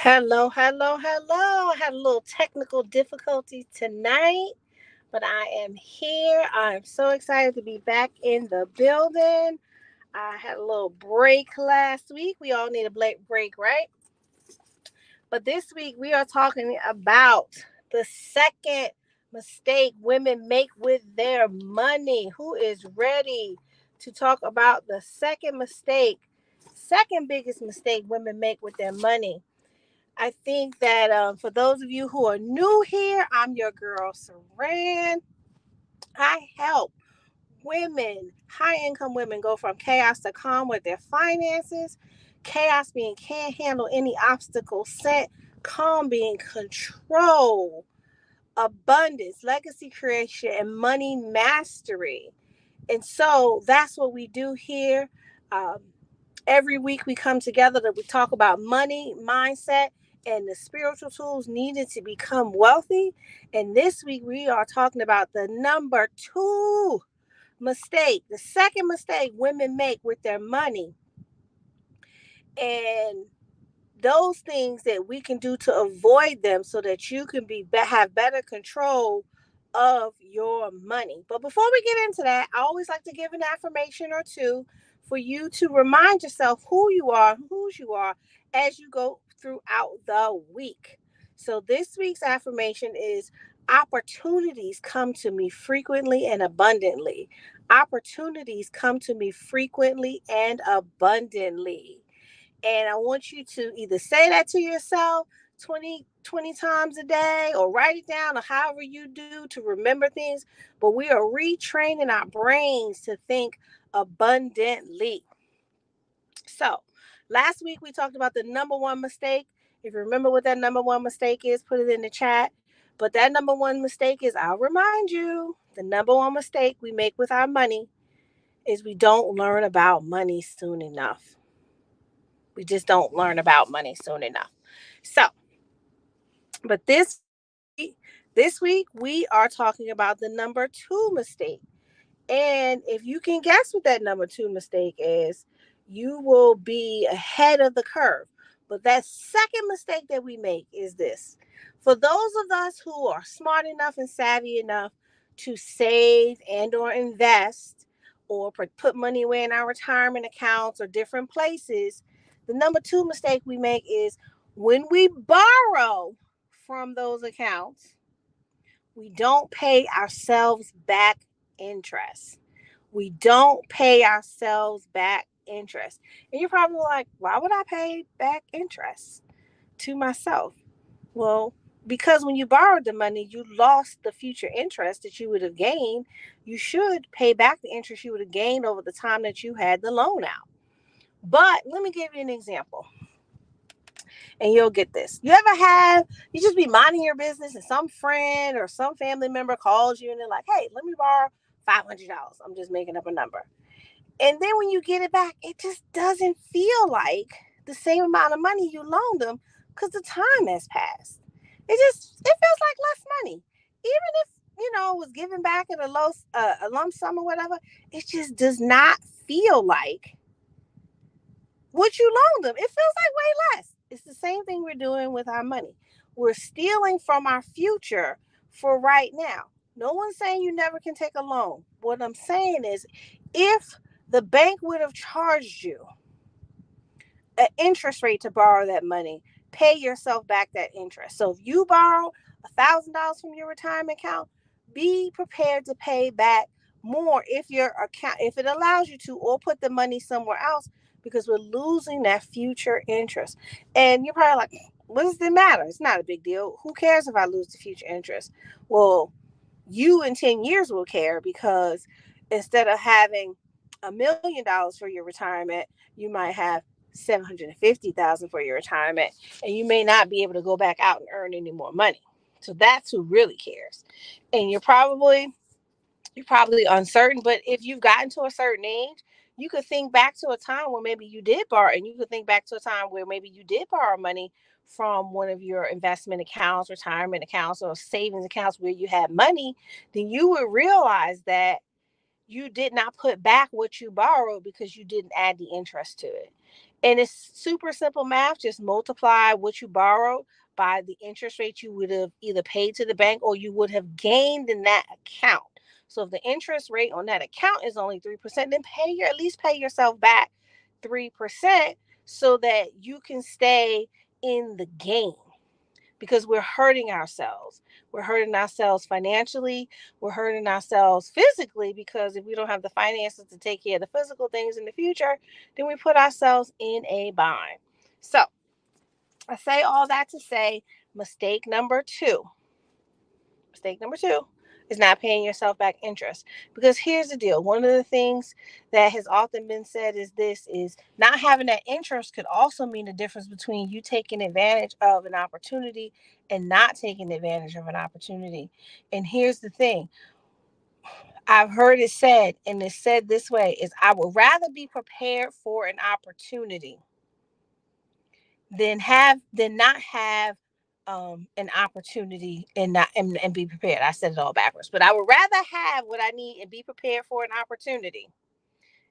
Hello, hello, hello. I had a little technical difficulty tonight, but I am here. I'm so excited to be back in the building. I had a little break last week. We all need a break, right? But this week we are talking about the second mistake women make with their money. Who is ready to talk about the second biggest mistake women make with their money? I think that for those of you who are new here, I'm your girl, Saran. I help women, high income women, go from chaos to calm with their finances. Chaos being can't handle any obstacle set, calm being control, abundance, legacy creation, and money mastery. And so that's what we do here. Um, every week we come together to we talk about money, mindset, and the spiritual tools needed to become wealthy. And this week we are talking about the number two mistake, the second mistake women make with their money, and those things that we can do to avoid them so that you can have better control of your money. But before we get into that, I always like to give an affirmation or two for you to remind yourself who you are, whose you are as you go throughout the week. So this week's affirmation is opportunities come to me frequently and abundantly. Opportunities come to me frequently and abundantly. And I want you to either say that to yourself 20 times a day or write it down or however you do to remember things. But we are retraining our brains to think abundantly. So last week we talked about the number one mistake. If you remember what that number one mistake is, put it in the chat. But that number one mistake is, I'll remind you, the number one mistake we make with our money is we don't learn about money soon enough. We just don't learn about money soon enough. So, but this week we are talking about the number two mistake. And if you can guess what that number two mistake is, you will be ahead of the curve. But that second mistake that we make is this. For those of us who are smart enough and savvy enough to save and or invest or put money away in our retirement accounts or different places, the number two mistake we make is when we borrow from those accounts, we don't pay ourselves back interest. We don't pay ourselves back interest. And you're probably like, why would I pay back interest to myself? Well, because when you borrowed the money, you lost the future interest that you would have gained. You should pay back the interest you would have gained over the time that you had the loan out. But let me give you an example and you'll get this. You just be minding your business and some friend or some family member calls you and they're like, hey, let me borrow $500. I'm just making up a number. And then when you get it back, it just doesn't feel like the same amount of money you loaned them because the time has passed. It feels like less money. Even if, it was given back at a lump sum or whatever, it just does not feel like what you loaned them. It feels like way less. It's the same thing we're doing with our money. We're stealing from our future for right now. No one's saying you never can take a loan. What I'm saying is, if the bank would have charged you an interest rate to borrow that money, pay yourself back that interest. So if you borrow $1,000 from your retirement account, be prepared to pay back more if it allows you to, or put the money somewhere else, because we're losing that future interest. And you're probably like, what does it matter? It's not a big deal. Who cares if I lose the future interest? Well, you in 10 years will care, because instead of having $1,000,000 for your retirement, you might have $750,000 for your retirement, and you may not be able to go back out and earn any more money. So that's who really cares. And you're probably uncertain, but if you've gotten to a certain age, you could think back to a time where maybe you did borrow, and you could think back to a time where maybe you did borrow money from one of your investment accounts, retirement accounts, or savings accounts where you had money. Then you would realize that you did not put back what you borrowed because you didn't add the interest to it. And it's super simple math. Just multiply what you borrowed by the interest rate you would have either paid to the bank or you would have gained in that account. So if the interest rate on that account is only 3%, then at least pay yourself back 3% so that you can stay in the game, because we're hurting ourselves. We're hurting ourselves financially. We're hurting ourselves physically, because if we don't have the finances to take care of the physical things in the future, then we put ourselves in a bind. So I say all that to say mistake number two. Mistake number two is not paying yourself back interest. Because here's the deal. One of the things that has often been said is not having that interest could also mean the difference between you taking advantage of an opportunity and not taking advantage of an opportunity. And here's the thing. I've heard it said, and it's said this way, is I would rather be prepared for an opportunity than not have an opportunity and not and be prepared. I said it all backwards, but I would rather have what I need and be prepared for an opportunity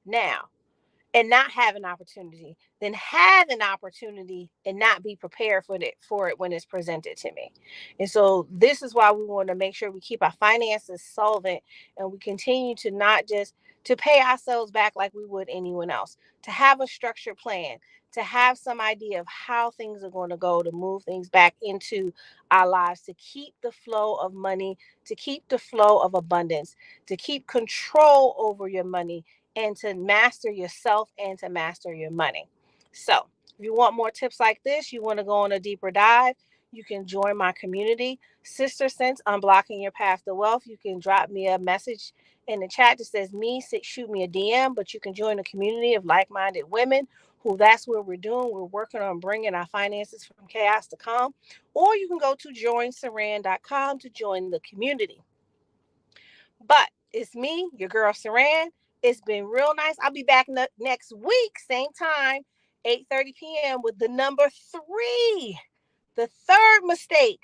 now and not have an opportunity than have an opportunity and not be prepared for it when it's presented to me. And so this is why we want to make sure we keep our finances solvent, and we continue to not just to pay ourselves back like we would anyone else, to have a structured plan, to have some idea of how things are going to go, to move things back into our lives, to keep the flow of money, to keep the flow of abundance, to keep control over your money, and to master yourself and to master your money. So, if you want more tips like this, you want to go on a deeper dive, you can join my community, Sister Sense Unblocking Your Path to Wealth. You can drop me a message in the chat that says shoot me a DM, but you can join a community of like-minded women who that's what we're doing. We're working on bringing our finances from chaos to calm. Or you can go to joinsaran.com to join the community. But it's me, your girl Saran. It's been real nice. I'll be back next week, same time, 8:30 p.m. with the number 3, the third mistake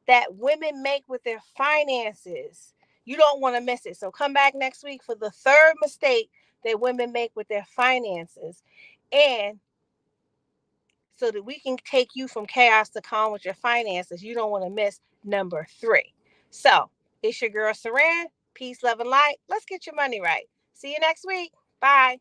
that women make with their finances. You don't want to miss it. So come back next week for the third mistake that women make with their finances. And so that we can take you from chaos to calm with your finances, you don't want to miss number 3. So it's your girl Saran. Peace, love, and light. Let's get your money right. See you next week. Bye.